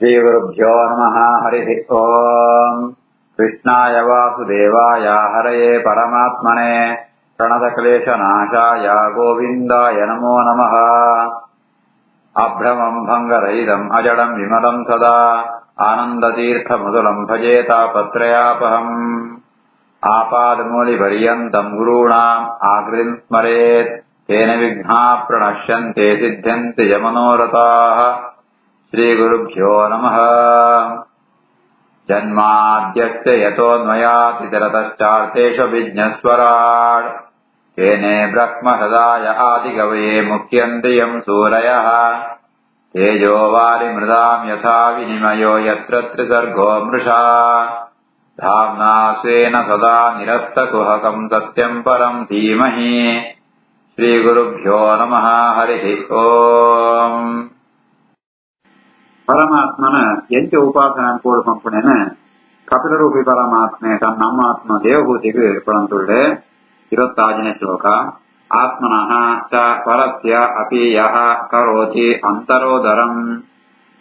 श्रीगुरुभ्यो नमः। हरिः ओम्। कृष्णाय वासुदेवाय हरये परमात्मने प्रणतक्लेशनाशाय गोविन्दाय नमो नमः। अभ्रमम् भङ्गरहितम् अजडम् विमलम् सदा आनन्दतीर्थमधुरम् भजे तापत्रयापहम्। आपादमूलिपर्यन्तम् गुरूणाम् आकृतिम् स्मरेत् तेन विघ्नाः प्रणश्यन्ते सिद्ध्यन्ति च मनोरथाः। श्रीगुरुभ्यो नमः। जन्माद्यस्य यतोऽन्वयातितरतश्चार्थेषु विज्ञस्वराट् तेने ब्रह्महृदाय आदिकवये मुह्यन्ति यम् सूरयः। तेजो वारिमृदाम् यथा विनिमयो यत्र त्रिसर्गो मृषा धाम्ना स्वेन सदा निरस्तकुहकम् सत्यम् परम् धीमहि। श्रीगुरुभ्यो नमः। हरिः ओम्. ಪರಮಾತ್ಮನ ಎಂಟು ಉಪಾಸನ ಅನ್ಕೋಡು ಪಂಪುಣೆನ ಕಪಿಲರೂಪಿ ಪರಮಾತ್ಮೆ ತನ್ನ ನಮ್ಮ ಆತ್ಮ ದೇವಭೂತಿಗೆ ಪಡಂತುಳ್ಳೆ 26ನೇ ಶ್ಲೋಕ. ಆತ್ಮನಃ ಚ ಪರಸ್ಯ ಅಪಿ ಯಃ ಕರೋತಿ ಅಂತರೋದರಂ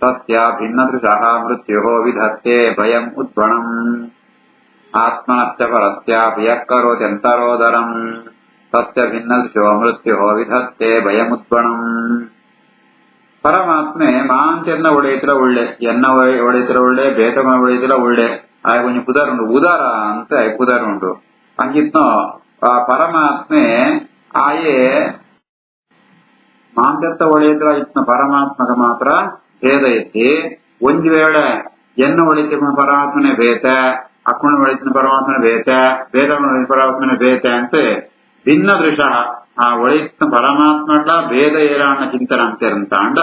ತಸ್ಯ ಭಿನ್ನದೃಶಃ ಮೃತ್ಯುಃ ವಿಧತ್ತೆ ಭಯಂ ಉದ್ಭಣಂ. ಆತ್ಮನಶ್ಚ ಪರಸ್ಯಾಪಿ ಯಃ ಕರೋತಿ ಅಂತರೋದರಂ ತಸ್ಯ ಭಿನ್ನದೃಶೋ ಮೃತ್ಯುಃ ವಿಧತ್ತೆ ಭಯಮುದ್ಭಣಂ. ಪರಮಾತ್ಮೆ ಮಾಂಚನ್ನ ಒಡೆಯತ್ರ ಒಳ್ಳೆ ಎನ್ನ ಒಡೆಯತ್ರ ಒಳ್ಳೆ ಬೇತಮ ಒಡೆಯತ್ರ ಒಳ್ಳೆ ಆಗ ಕೊಂಚ ಕುದಾರ ಉಂಟು ಉದಾರ ಅಂತ ಕುದಾರ ಉಂಟು ಹಂಗಿತ್ನೋ ಆ ಪರಮಾತ್ಮೆ ಆಯೇ ಮಾಂಚತ್ತ ಒಡೆಯತ್ರ ಇತ್ನ ಪರಮಾತ್ಮಗ ಮಾತ್ರ ಭೇದ ಎತ್ತಿ ಒಂದು ವೇಳೆ ಎನ್ನ ಒಡೆಯತ್ರ ಪರಮಾತ್ಮನೆ ಬೇತ ಅಕ್ಕುಣ ಒಡೆಯತ್ರ ಪರಮಾತ್ಮನೆ ಬೇತ ಬೇತಮ ಪರಮಾತ್ಮನೆ ಬೇತ ಅಂತ ಭಿನ್ನ ದೃಶ ಆ ಒಳಿತ್ನ ಪರಮಾತ್ಮಡ್ಲ ಭೇದ ಏರಾಣ ಚಿಂತನ ಅಂತಾರಂತಾಂಡ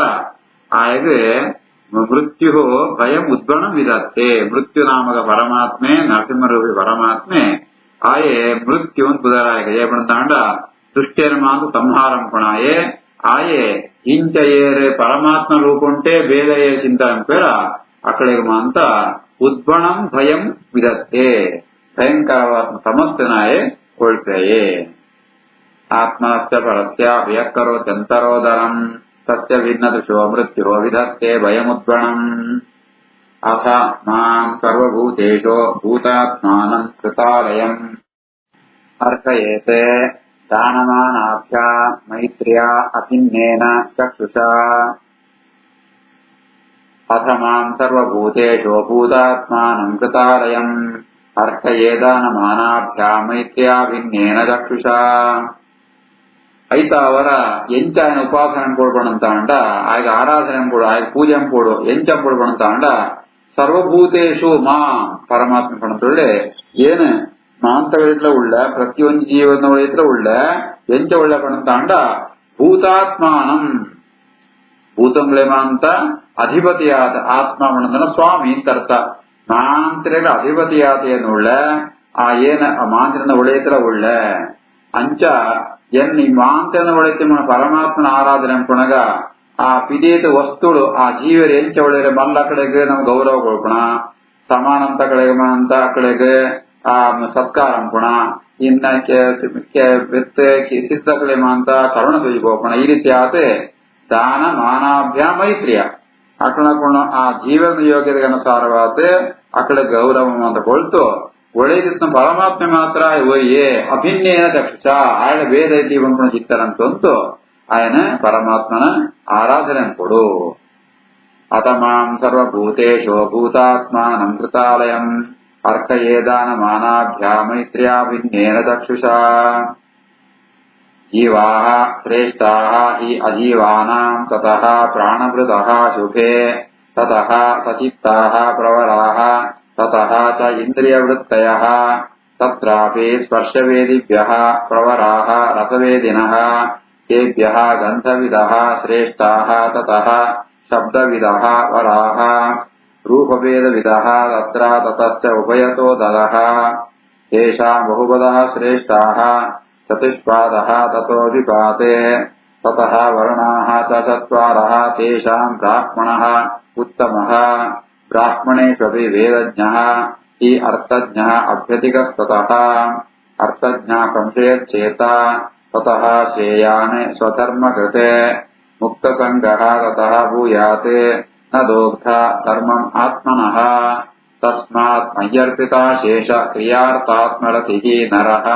ಆಯಗೆ ಮೃತ್ಯು ಭಯಂ ಉದ್ಭವಂ ವಿಧತ್ತೆ. ಮೃತ್ಯು ನಾಮಕ ಪರಮಾತ್ಮೆ ನರಸಿಂಹರೂಪಿ ಪರಮಾತ್ಮೆ ಆಯೆ ಮೃತ್ಯು ಕುದರಾಯಗೆ ಜಯಪಣತಾಂಡ ಸೃಷ್ಟಿಯರ ಮಾತು ಸಂಹಾరం ಪುಣಾಯೆ ಆಯೆ ಇಂಚ ಏರ್ ಪರಮಾತ್ಮ ರೂಪುಂಟೆ ಭೇದ ಏರ್ ಚಿಂತನ ಪೇರ ಅಕಡೆಗೆ ಮಾಂತ ಉದ್ಭವಂ ಭಯಂ ವಿಧತ್ತೆ. ಭಯಂಕರವಾದ ಸಮಸ್ಯೆನಾಯೆ ಕೊಳ್ಪೆಯೇ. ಆತ್ಮನಶ್ಚ ಪರಸ್ಯಾಪಿ ಯಃ ಕರೋತಿ ಅಂತರೋದರಂ ತಸ್ಯ ಭಿನ್ನದೃಶೋ ಮೃತ್ಯುಃ ವಿಧತ್ತೆ ಭಯಮುದ್ಭಣಂ. ಅಥ ಮಾಂ ಸರ್ವಭೂತೇಷು ಭೂತಾತ್ಮಾನಂ ಕೃತಾಲಯಂ ಅರ್ಪಯೇತ್ ದಾನಮಾನಾಭ್ಯ ಮೈತ್ರ್ಯಾ ಅಭಿನ್ನೇನ ಚಕ್ಷುಷಾ. ಅಥ ಮಾಂ ಸರ್ವಭೂತೇಷು ಭೂತಾತ್ಮಾನಂ ಕೃತಾಲಯಂ ಅರ್ಪಯೇತ್ ದಾನಮಾನಾಭ್ಯ ಮೈತ್ರ್ಯಾ ಅಭಿನ್ನೇನ ಚಕ್ಷುಷಾ. ಐತ ಅವರ ಎಂಚ ఆయన ఉపాసన కొడుకుంటా అంట ఆయన ఆరాధన కూడా ఆయన పూజ కూడా ఎంచ కొడుకుంటా అంట ಸರ್ವಭೂತೇಶು ಮಾ ಪರಮಾತ್ಮ ಪಣತೊಳ್ಳೆ ಏನು ಮಾಂತಗಳಿಟ್ಲ ಉಳ್ಳ ಪ್ರತಿಯೊಂದು ಜೀವನ ಒಳ್ಳೆತ್ರ ಉಳ್ಳ ಎಂಚ ಒಳ್ಳೆ ಪಣಂತ ಅಂಡ ಭೂತಾತ್ಮಾನಂ ಭೂತಂಗಳೇ ಮಾಂತ ಅಧಿಪತಿಯಾದ ಆತ್ಮ ಪಣಂತನ ಸ್ವಾಮಿ ಅಂತ ಅರ್ಥ. ಮಾಂತ್ರಿಗ ಅಧಿಪತಿಯಾದ ಏನು ಉಳ್ಳ ಆ ಏನ ಮಾಂತ್ರಿನ ಒಳ್ಳೆತ್ರ ಉಳ್ಳ ಅಂಚ ಎನ್ ಈ ಮಾಂತನ ಒಳತೆ ಪರಮಾತ್ಮನ ಆರಾಧನೆ ಅನ್ಕೊಳಗ ಆ ಪಿದೇತ ವಸ್ತುಗಳು ಆ ಜೀವರ ಎಂಚ ಒಳ್ಳೆ ಮಲ್ಲ ಕಡೆಗೆ ನಮ್ ಗೌರವ ಕೊಡ್ಕೊಣ ಸಮಾನಂತ ಕಡೆಗೆ ಅಂತ ಕಡೆಗೆ ಆ ಸತ್ಕಾರ ಅನ್ಕೊಣ ಇನ್ನ ಸಿದ್ಧ ಕಡೆ ಅಂತ ಕರುಣ ತುಜಿಕೋಣ ಈ ರೀತಿ ಆತೆ ದಾನ ಮಾನಾಭ್ಯ ಮೈತ್ರಿಯ ಅಕಳಕೊಣ ಆ ಜೀವನ ಯೋಗ್ಯತೆಗೆ ಅನುಸಾರವಾದ ಅಕಡೆ ಗೌರವ ಅಂತ ಕೊಳ್ತು ಒಳ್ಳೆದಿತ್ನ ಪರಮಾತ್ಮೆ ಮಾತ್ರ ಏ ಅಭಿನ್ನೇನ ಚಕ್ಷುಷ ಆಯನ ಭೇದ ಐತಿ ಬಂದ್ಕೊಂಡು ಚಿತ್ತರಂತಂತು ಆಯನ ಪರಮಾತ್ಮನ ಆರಾಧನೆ ಕೊಡು. ಅಥ ಮಾಂ ಸರ್ವಭೂತೇಷು ಭೂತಾತ್ಮಾನಂ ಕೃತಾಲಯಂ ಅರ್ಕಯೇದಾನ ಮಾನಾಭ್ಯ ಮೈತ್ರ್ಯಾಭಿನ್ನೇನ ಚಕ್ಷುಷಾ. ಜೀವಾಃ ಶ್ರೇಷ್ಠಾಃ ಹಿ ಅಜೀವಾನಾಂ ತತಃ ಪ್ರಾಣಭೃತಃ ಶುಭೇ ತತಃ ಸಚಿತ್ತಾಃ ಪ್ರವರಾಃ ತತಃ ಚ ಇಂದ್ರಿಯವೃತ್ತಯಃ ತತ್ರಾಪಿ ಸ್ಪರ್ಶವೇದಿಭ್ಯಃ ಪ್ರವರಾಃ ರಸವೇದಿನಃ ತೇಭ್ಯಃ ಗಂಧವಿದಃ ಶ್ರೇಷ್ಠಾಃ ತತಃ ಶಬ್ದವಿದಃ ವರಾಃ ರೂಪಭೇದವಿದಃ ತತ್ರ ತತಶ್ಚ ಉಭಯತೋ ದದಃ ತೇಷಾಂ ಬಹುಪದಃ ಶ್ರೇಷ್ಠಾಃ ಚತುಷ್ಪಾದಃ ತತೋ ವಿಪಾತೆ ತತಃ ವರ್ಣಾಃ ಚ ಚತ್ವಾರಃ ತೇಷಾಂ ಬ್ರಾಹ್ಮಣಃ ಉತ್ತಮಃ ಬ್ರಾಹ್ಮಣೇಷ್ವಪಿ ವೇದಜ್ಞಃ ಹಿ ಅರ್ಥಜ್ಞಃ ಅಭ್ಯಧಿಕಸ್ತತಃ ಅರ್ಥಜ್ಞಃ ಸಂಶಯಚ್ಚೇತ ತತಃ ಶ್ರೇಯಾನ್ ಸ್ವಧರ್ಮಕೃತೆ ಮುಕ್ತಸಂಗಃ ತತಃ ಭೂಯಾತ್ ನ ದೋಗ್ಧ ಧರ್ಮಂ ಆತ್ಮನಃ ತಸ್ಮಾತ್ ಮಯ್ಯರ್ಪಿತಾ ಶೇಷ ಕ್ರಿಯಾರ್ಥಾತ್ಮರತಿಃ ನರಃ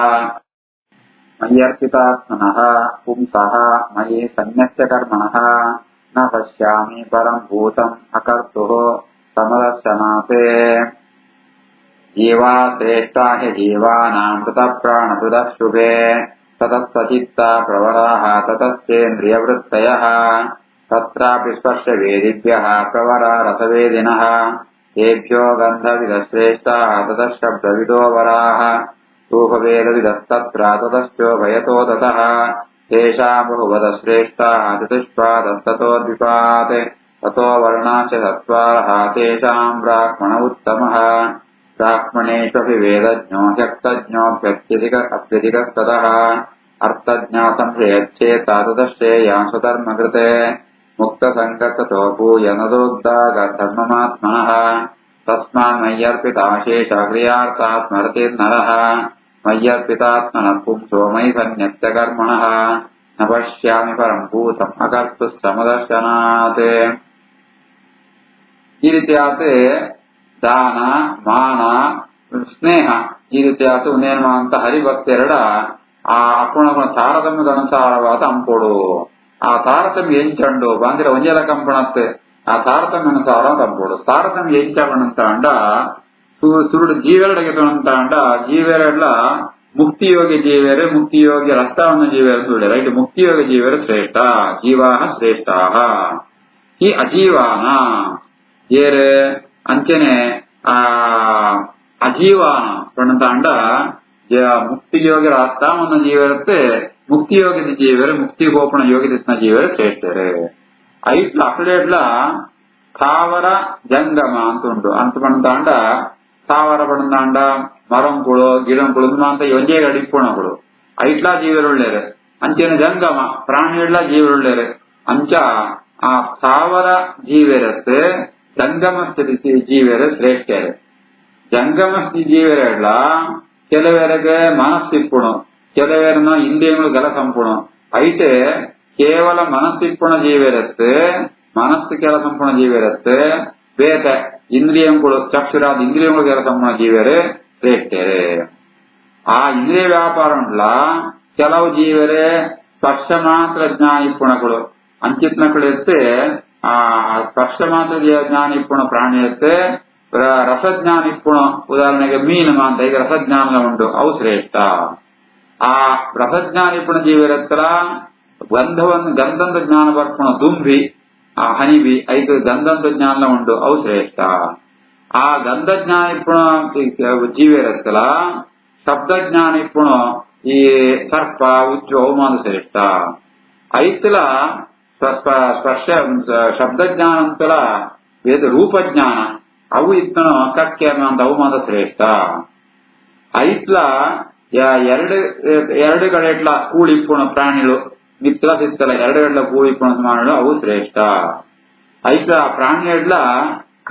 ಮಯ್ಯರ್ಪಿತಾತ್ಮನಃ ಪುಂಸಃ ಮಯಿ ಸನ್ಯಸ್ಯ ಕರ್ಮಣಃ ನ ಪಶ್ಯಾಮಿ ಪರಂ ಭೂತಂ ಅಕರ್ತುಃ ಸಮದರ್ಶನಾತೆ ಜೀವಾ ಶ್ರೇಷ್ಠಾ ಹಿ ಜೀವಾನಾಂ ತತಃ ಪ್ರಾಣಪೃಥಃ ಶುಭೇ ತತಃ ಸಚಿತ್ತಾ ಪ್ರವರಾಃ ತತಶ್ಚೇಂದ್ರಿಯವೃತ್ತಯಃ ತತ್ರಾಪಿ ಸ್ಪರ್ಶವೇದಿಭ್ಯಃ ಪ್ರವರಾ ರಸವೇದಿನಃ ತೇಭ್ಯೋ ಗಂಧವಿದಶ್ರೇಷ್ಠಾಃ ತತಃ ಶಬ್ದವಿದೋ ವರಾಃ ರೂಪವೇದವಿದಸ್ತತ್ರ ತತಶ್ಚೋಭಯತೋ ತತಃ ತೇಷಾಂ ಬಹುವದಶ್ರೇಷ್ಠಾಃ ಚತುಷ್ಪಾದಸ್ತತೋದ್ವಿಪಾತ್ ತತೋ ವರ್ಣಾ ಚ ಚತ್ವಾರಃ ತೇಷಾಂ ಬ್ರಾಹ್ಮಣ ಉತ್ತಮಃ ಬ್ರಾಹ್ಮಣೇಷ್ವಪಿ ವೇದಜ್ಞೋ ಹ್ಯಕ್ತಜ್ಞೋऽಪ್ಯಧಿಕಸ್ತತಃ ಅರ್ಥಜ್ಞಾ ಸಂಶಯಚ್ಚೇತ ತತಶ್ರೇಯಾಂಶಧರ್ಮಕೃತೆ ಮುಕ್ತಸಂಗತೋ ಭೂಯ ನದೋಗ್ದಾಗ ಧರ್ಮಮಾತ್ಮನಃ ತಸ್ಮಾನ್ ಮಯ್ಯರ್ಪಿತಾಶೇಷ ಕ್ರಿಯಾರ್ಥಾತ್ಮರತಿರ್ನರಃ ಮಯ್ಯರ್ಪಿತಾತ್ಮನಃ ಪುಂಸೋ ಮಯಿ ಸನ್ಯಸ್ಯ ಕರ್ಮಣಃ ನ ಪಶ್ಯಾಮಿ ಪರಂ ಭೂತಂ ಅಕರ್ತುಃ ಸಮದರ್ಶನಾತ್. ಈ ರೀತಿಯಾದ ದಾನ ಮಾನ ಸ್ನೇಹ ಈ ರೀತಿಯಾದ ಉನ್ನೇನ್ಮ ಅಂತ ಹರಿಭಕ್ತೆರಡ ಆ ಅಪ್ಪುಣಗುಣ ತಾರತಮ್ಯದನುಸಾರವಾದ ಅಂಪೊಡು ಆ ತಾರತಮ್ಯ ಎಂಚಂಡು ಬಂದಿರ ಒಂಜಲ ಕಂಪಣತ್ತೆ ಆ ತಾರತಮ್ಯಾನುಸಾರ ತಂಪೋಡು ತಾರತಮ್ಯ ಎಂಚವಣಂತ ಅಂಡ ಸುರುಡು ಜೀವೆರಡೆಗೆ ತೊಣಂತ ಅಂಡ ಜೀವೆರೆಡ್ಲ ಮುಕ್ತಿಯೋಗಿ ಜೀವೇರೆ ಮುಕ್ತಿಯೋಗಿ ರಸ್ತಾವನ್ನ ಜೀವೇರೆ ಸುಳ್ಳೆ ರೈಟ್ ಮುಕ್ತಿಯೋಗಿ ಜೀವೇರೆ ಶ್ರೇಷ್ಠ ಜೀವಾಹ ಶ್ರೇಷ್ಠಾಹ ಈ ಅಜೀವಾನ ಏರೆ ಅಂಚನೆ ಆ ಅಜೀವಾನ ಪಣಂತ ಅಂಡ ಮುಕ್ತಿಯೋಗಿ ರಸ್ತಾವನ್ನ ಜೀವೇರತ್ತೆ ಮುಕ್ತಿಯೋಗಿದ ಜೀವೇರೆ ಮುಕ್ತಿ ಗೋಪಣ ಯೋಗಿದಿತ್ನ ಜೀವೇರೆ ಶ್ರೇಷ್ಠರೆ ಐಟ್ಲ ಅಕಡೆಡ್ಲ ಸ್ಥಾವರ ಜಂಗಮ ಅಂತುಂಡು ಅಂತ ಪಣಂತಾಂಡ ಸ್ಥಾವರ ಪಣಂತಾಂಡ ಮರಂಕುಳು ಗಿಡಂಕುಳು ಅಂತ ಒಂಜೇ ಅಡಿಪ್ಪುಣಗಳು ಐಟ್ಲ ಜೀವರುಳ್ಳೇರೆ ಅಂಚೆನ ಜಂಗಮ ಪ್ರಾಣಿಗಳ ಜೀವರುಳ್ಳೇರೆ ಅಂಚ ಆ ಸ್ಥಾವರ ಜೀವೆರತ್ತೆ ಜಂಗಮ ಸ್ಥಿತಿ ಜೀವೆರೆ ಶ್ರೇಷ್ಠರೆ ಜಂಗಮ ಜೀವೆರೆಡ್ಲ ಕೆಲವೆರೆಗೆ ಮನಸ್ಸಿಪ್ಪುಣು ಕೆಲವೆರನ ಇಂದ್ರಿಯಗಳು ಗಲ ಸಂಪುಣು ಐಟೆ ಕೇವಲ ಮನಸ್ಸಿಪ್ಪುಣ ಜೀವಿರತ್ತೆ ಮನಸ್ಸು ಕೆಲ ಸಂಪೂರ್ಣ ಜೀವಿರತ್ತೆ ಬೇತ ಇಂದ್ರಿಯಗಳು ಚಕ್ಷುರಾದ ಇಂದ್ರಿಯಗಳು ಕೆಲ ಸಂಪೂರ್ಣ ಜೀವರೇ ಶ್ರೇಷ್ಠರೇ ಆ ಇಂದ್ರಿಯ ವ್ಯಾಪಾರ ಉಂಟ್ಲ ಕೆಲವು ಜೀವರೇ ಸ್ಪರ್ಶ ಮಾತ್ರ ಜ್ಞಾನಿಪುಣಗಳು ಅಂಚಿತ್ನಗಳು ಎತ್ತೆ ಆ ಸ್ಪರ್ಶ ಮಾತ್ರ ಜ್ಞಾನಿಪುಣ ಪ್ರಾಣಿ ಎತ್ತೆ ರಸಜ್ಞಾನಿಪುಣ ಉದಾಹರಣೆಗೆ ಮೀನು ಅಂತ ಈಗ ರಸಜ್ಞಾನ ಉಂಟು ಅವು ಶ್ರೇಷ್ಠ ಆ ರಸಜ್ಞಾನಿಪುಣ ಜೀವಿರತ್ರ ಗಂಧಂದ ಜ್ಞಾನ ಬರ್ಪಣ ದುಂಬಿ ಆ ಹನಿಬಿ ಐದು ಗಂಧಂದ ಜ್ಞಾನ ಉಂಟು ಅವು ಶ್ರೇಷ್ಠ ಆ ಗಂಧಜ್ಞಾನಿಪುಣ ಜೀವಿರತ್ತಲ್ಲ ಶಬ್ದಜ್ಞಾನಿಪುಣ ಈ ಸರ್ಪ ಉಚ್ಚು ಅವಮಾನ ಶ್ರೇಷ್ಠ ಐತಲ ಸ್ಪರ್ಶ ಶಬ್ದಜ್ಞಾನ ಅಂತಲ ವೇದ ರೂಪಜ್ಞಾನ ಅವು ಇತ್ತನೋ ಕಕ್ಕೆ ಅಂತ ಅವಮಾನ ಶ್ರೇಷ್ಠ ಐತ್ಲ ಎರಡು ಕಡೆಟ್ಲ ಕೂಡಿಪ್ಪುಣ ಪ್ರಾಣಿಗಳು ಮಿತ್ರ ಸಿತ್ತಲ ಎರಡೆರಡ್ಲ ಕೂಡಿಪ್ಪುಣ ಮಾಡಲು ಅವು ಶ್ರೇಷ್ಠ ಐತ್ಲ ಪ್ರಾಣಿಗಳ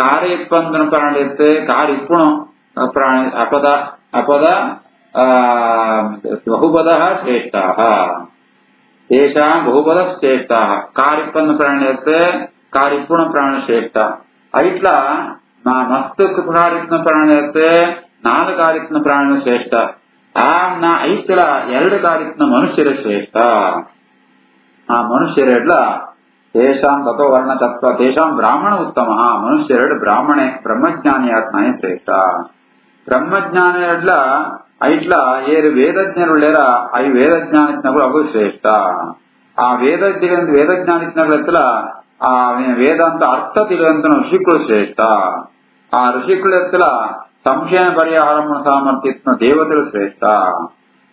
ಕಾರ್ಯತ್ಪಂದನ ಪ್ರಾಣಿ ಇರುತ್ತೆ ಕಾರಿಪ್ಪುಣ ಪ್ರಾಣಿ ಅಪದ ಬಹುಪದ ಶ್ರೇಷ್ಠ ತೇಷಾಂ ಬಹುಪದ ಶ್ರೇಷ್ಠ ಕಾರಿಪ್ಪಂದ ಪ್ರಾಣಿ ಇರುತ್ತೆ ಕಾರಿಪ್ಪುಣ ಪ್ರಾಣಿ ಶ್ರೇಷ್ಠ ಐಟ್ಲ ಮಸ್ತ್ ಕಾರಿತ್ನ ಪ್ರಾಣಿ ಇರುತ್ತೆ ನಾಲ್ಕು ಕಾರಿತ್ನ ಪ್ರಾಣಿ ಶ್ರೇಷ್ಠ ಐತಲ ಎರಡು ಕಾರಿತ್ನ ಮನುಷ್ಯರ ಶ್ರೇಷ್ಠ ಆ ಮನುಷ್ಯರೆಡ್ಲ ತೇಷಾಂ ತಥೋ ವರ್ಣ ತತ್ವ ತೇಷಾಂ ಬ್ರಾಹ್ಮಣ ಉತ್ತಮ ಮನುಷ್ಯರೆಡ್ ಬ್ರಾಹ್ಮಣೆ ಬ್ರಹ್ಮಜ್ಞಾನಿಯಾತ್ಮನೇ ಶ್ರೇಷ್ಠ ಬ್ರಹ್ಮಜ್ಞಾನಿಯಡ್ಲ ಐಟ್ಲ ಏರು ವೇದಜ್ಞರುಳ್ಳೇರ ಐ ವೇದಜ್ಞಾನಿತ್ನಗಳು ಅವು ಶ್ರೇಷ್ಠ ಆ ವೇದಜ್ಞಾನಿತ್ನಗಳೆತ್ತಲ ಆ ವೇದಾಂತ ಅರ್ಥ ತಿಳಿಯುವಂತ ಋಷಿಗಳು ಶ್ರೇಷ್ಠ ಆ ಋಷಿಗಳು ಎತ್ತಲ ಸಂಶಯ ಪರಿಹಾರ ಸಾಮರ್ಥ್ಯತ್ನ ದೇವತೆಗಳು ಶ್ರೇಷ್ಠ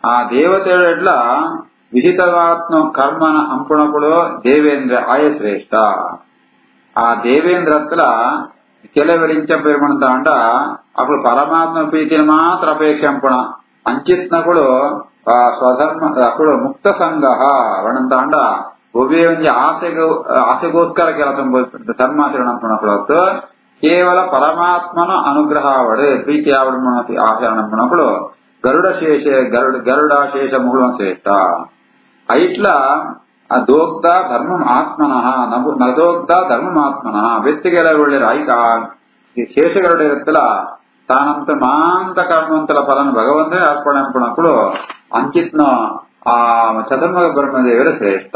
ಆ ದೇವತೆಗಳೆಡ್ಲ ವಿಹಿತವಾತ್ಮ ಕರ್ಮನ ಅಂಪುಣಗಳು ದೇವೇಂದ್ರ ಆಯ ಶ್ರೇಷ್ಠ ಆ ದೇವೇಂದ್ರ ಹತ್ರ ಕೆಲವರಿಂಚ ಪೇರ್ಮಣಂತ ಅಂಡ ಅಗಳು ಪರಮಾತ್ಮ ಪ್ರೀತಿನ ಮಾತ್ರ ಅಪೇಕ್ಷೆ ಅಂಪುಣ ಅಂಚಿತ್ನಗಳು ಸ್ವಧರ್ಮ ಅಗಳು ಮುಕ್ತ ಸಂಘ ಒಣಂತ ಅಂಡ ಒಬ್ಬೇ ಒಂಜಿ ಆಸೆಗೋಸ್ಕರ ಕೆಲಸ ಧರ್ಮಾಚರಣ ಅಂಪುಣಗಳು ಹೊತ್ತು ಕೇವಲ ಪರಮಾತ್ಮನ ಅನುಗ್ರಹ ಅವಡೆ ಪ್ರೀತಿ ಆವಡ ಆಚರಣ ಅಂಪುಣಗಳು ಗರುಡಾಶೇಷ ಮುಗುಳ ಶ್ರೇಷ್ಠ ಐಟ್ಲ ದೋಗ್ಧ ಧರ್ಮಂ ಆತ್ಮನಃ ನದೋಗ್ಧ ಧರ್ಮಮಾತ್ಮನಃ ವ್ಯಕ್ತಿಗೆಲ್ಲ ಒಳ್ಳೆ ರಾಯಿಕ ಶೇಷಗರುಡೆ ಇರುತ್ತಲ್ಲ ತಾನಂತ ಮಾಂತ ಕರ್ಮಂತಲ ಫಲನ ಭಗವಂತನೇ ಅರ್ಪಣೆ ಅನ್ಕೊಳಕ್ಕಳು ಅಂಚಿತ್ನ ಆ ಚತುರ್ಮುಖ ಬ್ರಹ್ಮದೇವರ ಶ್ರೇಷ್ಠ.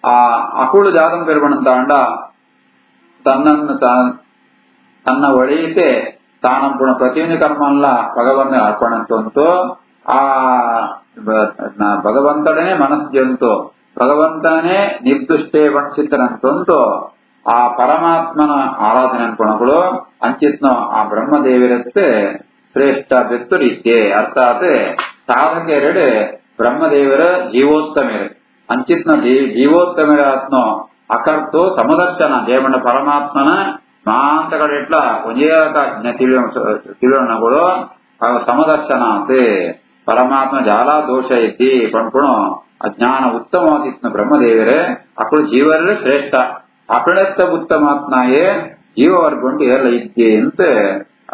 ಆ ಅಕುಳು ಜಾತಂ ಪೆರುವಣಂತ ಅಂಡ ತನ್ನ ಒಳೆಯಿತೆ ತಾನಂಪುಣ ಪ್ರತಿಯೊಂದು ಕರ್ಮಲ್ಲ ಭಗವಂತನ ಅರ್ಪಣೆ ಅಂತಂತು ಆ ಭಗವಂತನೇ ಮನಸ್ಸು ಜಂತು ಭಗವಂತನೇ ನಿರ್ದುಷ್ಟೇ ಬಣ್ಚಿತ್ತನಂತಂತು ಆ ಪರಮಾತ್ಮನ ಆರಾಧನೆ ಅನ್ಕೊಣಗಳು ಅಂಚಿತ್ನೋ ಆ ಬ್ರಹ್ಮದೇವರತ್ತೆ ಶ್ರೇಷ್ಠ ಬೆತ್ತು ರೀತ್ಯೆ ಅರ್ಥಾತ್ ಸಾಧಕೆರೆಡೆ ಬ್ರಹ್ಮದೇವರ ಜೀವೋತ್ತಮೇರೆ ಅಂಚಿತ್ನ ಜೀವೋತ್ತಮೇರ ಆತ್ನೋ ಅಕರ್ತು ಸಮದರ್ಶನ ದೇವಣ್ಣ ಪರಮಾತ್ಮನ ಮಾಂತಗಳೆಟ್ಲ ಒಂಜೇಕ ತಿಳಿಯೋಣಗಳು ಸಮದರ್ಶನ ಅಂತೆ ಪರಮಾತ್ಮ ಜಾಲ ದೋಷ ಇದ್ದಿ ಪಣ್ಪುಣು ಅಜ್ಞಾನ ಉತ್ತಮವಾದಿತ್ನ ಬ್ರಹ್ಮದೇವರೇ ಅಕ್ಕಳು ಜೀವರೇ ಶ್ರೇಷ್ಠ ಅಕಳೆತ್ತ ಉತ್ತಮಾತ್ನಾಯೇ ಜೀವವರ್ಗೊಂಡು ಎಲ್ಲ ಇದ್ದೆ ಅಂತ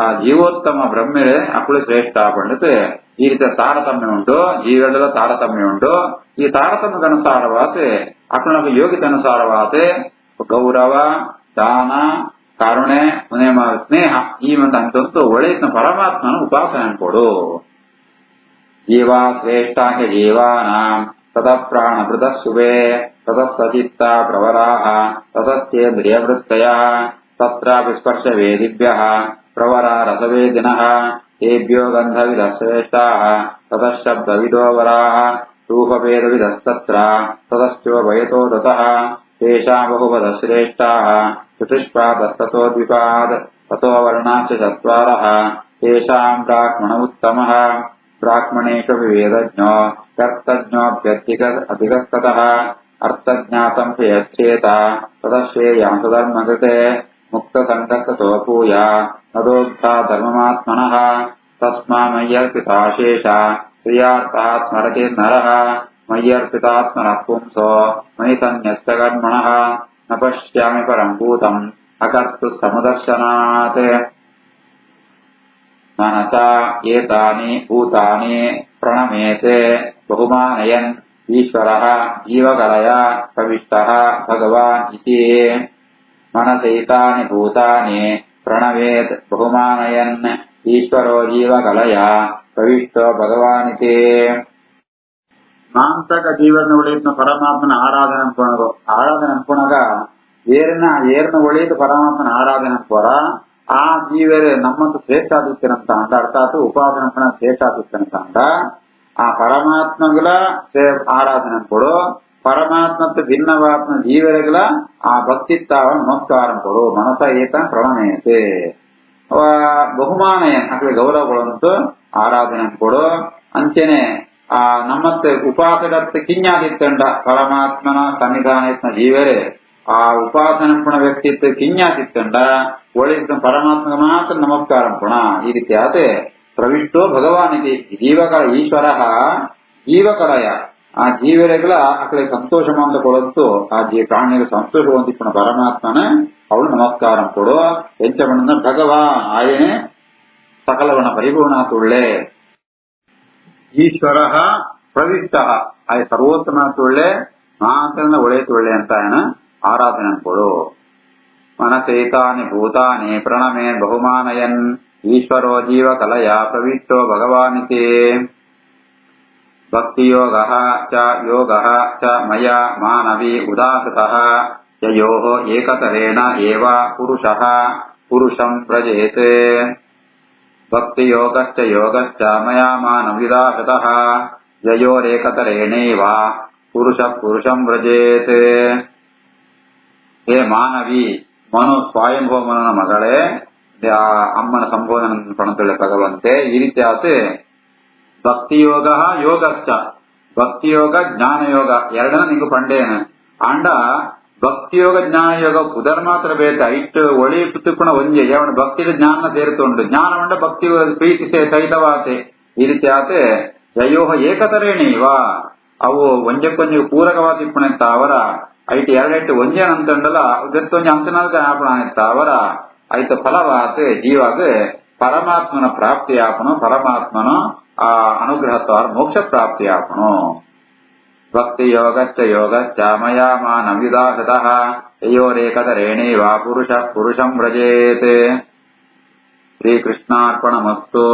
ಆ ಜೀವೋತ್ತಮ ಬ್ರಹ್ಮರೇ ಅಕ್ಕಳು ಶ್ರೇಷ್ಠ ಪಂಡಿತ ಈ ರೀತಿಯ ತಾರತಮ್ಯ ಉಂಟು ಜೀವರೆಲ್ಲ ತಾರತಮ್ಯ ಉಂಟು ಈ ತಾರತಮ್ಯಕ್ಕನುಸಾರವಾತೆ ಅಕ್ಕಳಕ್ಕೆ ಯೋಗಿತನುಸಾರವಾತೆ ಗೌರವ ದಾನ ಕರುಣೆ ಸ್ನೇಹ ಈ ಒಂದು ಅಂತಂತೂ ಒಳ್ಳೆಯ ಪರಮಾತ್ಮನ ಉಪಾಸನೆ ಅನ್ಕೊಡು. ಜೀವ ಶ್ರೇಷ್ಠ ಜೀವಾನಾಂ ತತಃ ಪ್ರಾಣಭೃತ ಶುಭೆ ತತಃ ಸಚಿತ್ತ ಪ್ರವರಾಹ ತತಶ್ಚೇಂದ್ರಿಯವೃತ್ತಯ ತತ್ರಾಪಿ ಸ್ಪರ್ಶ ವೇದಿಭ್ಯಃ ಪ್ರವರ ರಸವೇದಿನಃ ತೇಭ್ಯೋ ಗಂಧವಿದಃ ಶ್ರೇಷ್ಠಾಃ ತತಃ ಶಬ್ದವಿದೋ ವರಾಃ ರೂಪಭೇದವಿದಸ್ತತ್ರ ತತಶ್ಚೋಭಯತೋ ತತಃ ತೇಷಾಂ ಬಹುಪದ ಶ್ರೇಷ್ಠಾಃ ಚತುಷ್ಪಾದಸ್ತತೋ ದ್ವಿಪಾದ್ ತತೋ ವರ್ಣಾಶ್ಚ ಚತ್ವಾರಃ ತೇಷಾಂ ಬ್ರಾಹ್ಮಣ ಉತ್ತಮಃ ಬ್ರಾಹ್ಮಣೇಷು ವಿವೇದಜ್ಞೋ ಕರ್ತಜ್ಞೋऽಭ್ಯಧಿಕಸ್ತತಃ ಅರ್ಥಜ್ಞಾ ಸಂಶಯಚ್ಛೇತ ತದಶ್ರೇಯಾಂ ಸಧರ್ಮಕೃತೆ ಮುಕ್ತಸಂಗಸ್ತತೋ ಭೂಯ ನದೋಕ್ತ ಧರ್ಮಮಾತ್ಮನಃ ತಸ್ಮಾ ಮಯ್ಯರ್ಪಿತಾಶೇಷ ಕ್ರಿಯಾರ್ಥಃ ಸ್ಮರತಿ ನರಃ ಮಯ್ಯರ್ಪಿತಾತ್ಮನಃ ಪುಂಸೋ ಮಯಿ ಸನ್ಯಸ್ತಕರ್ಮಣಃ ನ ಪಶ್ಯಾಮಿ ಪರಂ ಭೂತಂ ಅಕರ್ತು ಸಮದರ್ಶನಾತ್. ಮನಸಾ ಏತಾನಿ ಭೂತಾನಿ ಪ್ರಣಮೇತೆ ಬಹುಮಾನಯನ್ ಈಶ್ವರಃ ಜೀವಕಲಯ ಪ್ರವಿಷ್ಟಃ ಭಗವಾನ್ ಇತಿ. ಮನಸೈತಾನಿ ಭೂತಾನಿ ಪ್ರಣವೇತ್ ಬಹುಮಾನಯನ್ ಈಶ್ವರೋ ಜೀವಕಲಯ ಪ್ರವಿಷ್ಟೋ ಭಗವಾನಿತಿ. ಮಾಂಸಕ ಜೀವನ ಒಳಿತ ಪರಮಾತ್ಮನ ಆರಾಧನೆ ಅನ್ಕೊಳಗ ಏರ್ನ ಒಳಿತು ಪರಮಾತ್ಮನ ಆರಾಧನೆ ಅನ್ಕೋರ ಆ ಜೀವರೇ ನಮ್ಮಂತ ಶ್ರೇಷ್ಠಾದಿತ್ಯನಂತ ಅಂದ ಅರ್ಥಾತ್ ಉಪಾಸನ ಶ್ರೇಷ್ಠಾದಿತ್ಯನಂತ ಅಂದ ಆ ಪರಮಾತ್ಮಗಳ ಆರಾಧನೆ ಅನ್ಕೊಡು ಪರಮಾತ್ಮತ್ತು ಭಿನ್ನವಾತ್ಮ ಜೀವರೆಗಳ ಆ ಭಕ್ತಿತ್ತಾವ ನಮಸ್ಕಾರ ಕೊಡು. ಮನಸ ಏತ ಪ್ರಣಮೇತೆ ಬಹುಮಾನಯನ್ ಅಕಡೆ ಗೌರವಗಳಂತೂ ಆರಾಧನೆ ಅನ್ಕೊಡು. ಅಂಚೆನೆ ಆ ನಮ್ಮತ್ತೆ ಉಪಾಸಕತ್ತ ಕಿಂಜಾದಿತ್ತಂಡ ಪರಮಾತ್ಮನ ಸನ್ನಿಧಾನ ಜೀವರೇ ಆ ಉಪಾಸನ ಪುಣ ವ್ಯಕ್ತಿತ್ವ ಕಿಂಜಾದಿತ್ತಂಡ ಒಳಿತ ಪರಮಾತ್ಮ ಮಾತ್ರ ನಮಸ್ಕಾರ ಪುಣ ಈ ರೀತಿ ಆತೆ ಪ್ರವಿಷ್ಟೋ ಭಗವಾನ್ ಇದೆ ಜೀವಕರ ಈಶ್ವರ ಜೀವಕರಯ ಆ ಜೀವರೆಗಳ ಅಕಡೆ ಸಂತೋಷ ಅಂತ ಕೊಡಂತು ಆ ಪ್ರಾಣಿಗೆ ಸಂತೋಷ ಹೊಂದಿಪ್ಪಣ ಪರಮಾತ್ಮನ ಅವಳು ನಮಸ್ಕಾರ ಕೊಡು. ಎಂಚಬಣ್ಣ ಭಗವಾನ್ ಆಯನೆ ಸಕಲವನ ಪರಿಪೂರ್ಣಾತುಳ್ಳೆ ಈಶ್ವರ ಪ್ರವಿಷ್ಟ ಆಯ ಸರ್ವೋತ್ತಮನಾತುಳ್ಳೆ ಮಾತ್ರ ಒಳ್ಳೆಯತುಳ್ಳೆ ಅಂತ ಏನ ಆರಾಧನೆ ಅನ್ಕೊಡು. ಮನಸೈತಾನಿ ಭೂತಾನಿ ಪ್ರಣಮೇ ಬಹುಮಾನಯನ್ ಈಶ್ವರೋ ಜೀವಕಲಯ ಪ್ರವಿಷ್ಟೋ ಭಗವಾನಿತಿ. ಭಕ್ತಿಯೋಗಃ ಚ ಯೋಗಃ ಚ ಮಯ ಮಾನವಿ ಉದಾಹೃತಃ ಯಯೋಃ ಏಕತರೇಣ ಏವ ಪುರುಷಃ ಪುರುಷಂ ವ್ರಜೇತ್. ಭಕ್ತಿಯೋಗಶ್ಚ ಯೋಗಶ್ಚ ಮಯ ಮಾನವಿದಾಹೃತಃ ಯಯೋರೇಕತರೇಣೈವ ಪುರುಷಂ ವ್ರಜೇತ್. ಹೇ ಮಾನವಿ ಮನು ಸ್ವಯಂಭವ ಮನನ ಮಗಳೇ ಅಮ್ಮನ ಸಂಬೋಧನ ಪಣತೊಳ್ಳೆ ಭಗವಂತೆ ಈ ರೀತಿ ಆತೆ ಭಕ್ತಿಯೋಗ ಯೋಗಶ್ಚ ಭಕ್ತಿಯೋಗ ಜ್ಞಾನಯೋಗ ಎರಡನ ನಿಂಗು ಪಂಡೇನ ಅಂಡ ಭಕ್ತಿಯೋಗ ಜ್ಞಾನಯೋಗ ಉದರ್ ಮಾತ್ರ ಬೇಕ ಇಟ್ಟು ಒಳಿ ಪುತ್ತುಕುಣ ಒಂಜೆ ಅವನ ಭಕ್ತಿಯ ಜ್ಞಾನ ಸೇರ್ತುಂಡು ಜ್ಞಾನವಂಡ ಭಕ್ತಿ ಪ್ರೀತಿ ಸಹಿತವಾತೆ ಈ ರೀತಿ ಆತೆ ಯಯೋಹ ಏಕತರೇಣಿವ ಅವು ಒಂಜಕ್ಕೊಂಜಿಗೆ ಪೂರಕವಾದಿಪ್ಪಣೆತ್ತ ಅವರ ಐಟಿ ಎರಡೆಟ್ಟು ಒಂಜೆ ಅಂತಂಡಲ ಬೆತ್ತೊಂಜೆ ಅಂತನಾದ ಆಪಣೆತ್ತ ಅವರ ಐತ ಫಲವಾತೆ ಜೀವಾಗ ಪರಮಾತ್ಮನ ಪ್ರಾಪ್ತಿಯಾಪನು ಪರಮಾತ್ಮನ ಆ ಅನುಗ್ರಹತ್ವಾರ ಮೋಕ್ಷ ಪ್ರಾಪ್ತಿಯಾಪನು. ಭಕ್ತಿಯೋಗಶ್ಚ ಯೋಗಶ್ಚ ಮಯಾ ಮಾನವಿದಾಸತಃ ಯಯೋರೇಕತರೇಣೈವ ಪುರುಷಃ ಪುರುಷಂ ವ್ರಜೇತ್. ಶ್ರೀಕೃಷ್ಣಾರ್ಪಣಮಸ್ತು.